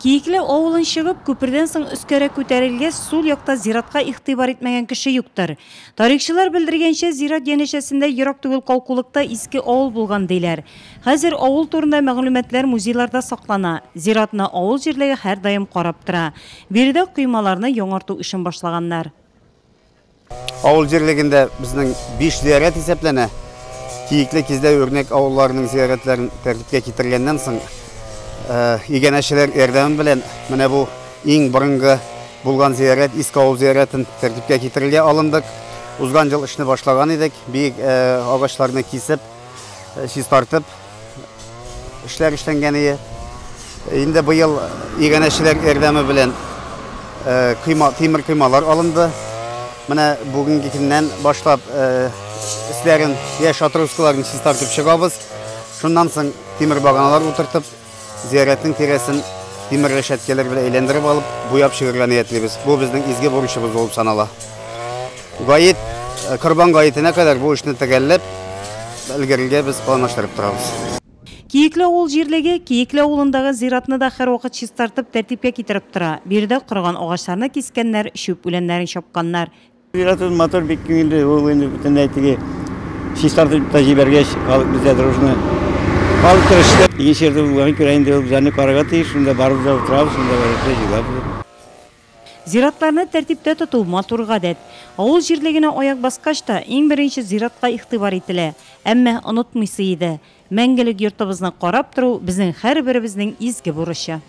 Кийикле авылын чыгып, көпірден соң үскәрі көтәрелгәч, сул якта зиратка игътибар итмәгән кеше юктыр. Тарихчылар белдергәнчә, зират янәшәсендә ерак түгел калкулыкта иске авыл булган диләр. Хәзер авыл турында мәгълүматлар музейларда саклана. Зиратны авыл җирлеге һәр даим карап тора. Биредә коймаларны яңарту эшен башлаганнар. Авыл җирлегендә безнең 5 зиярат исәпләнә. Кийикле кездә өрнәк авылларының зияратларын тәртипкә китергәннән соң игенәчеләр ярдәме белән менә бу иң борынгы булган зиярат, иске авыл зияратын тәртипкә китерергә алындык. Узган ел эшне башлаган идек. Бик агачларны кисеп, чистартып эшләр эшләнгән иде. Инде быел игенәчеләр ярдәме белән тимер коймалар алынды. Менә бүгенге көннән башлап эшләрен яшь отросткаларын чистартып чыгабыз. Шуннан соң тимер баганалар утыртып, зиярәтнең тирәсен тимер рәшәткәләр белән әйләндереп алып, буяп чыгарга ниятлибез. Бу безнең изге бурычыбыз булып санала. Гаит, Корбан гаетенә кадәр бу эшне төгәлләп, илгәрегә без планлаштырып торабыз. Кийикле авыл җирлеге Кийикле авылындагы зиратны да һәр вакыт чистартып, тәртипкә китереп тора. Биредә кырган агачларны кискәннәр, шүп үләннәрен чапканнар. Зиратның мотор бик күңелле, ул инде бөтенләй теге чистартып та җибәргәч, халык бездә дружно халык тырышты. Икенче елда булган күрә инде ул безне карарга тиеш, шунда барып да утырабыз, шунда барып җыйлап. Зиратларны тәртиптә тоту матур гадәт. Авыл җирлегенә аяк баскач та иң беренче зиратка игътибар ителә. Әмма онытмыйсы иде. Мәңгелек йортыбызны карап тору безнең һәрберебезнең изге бурычы.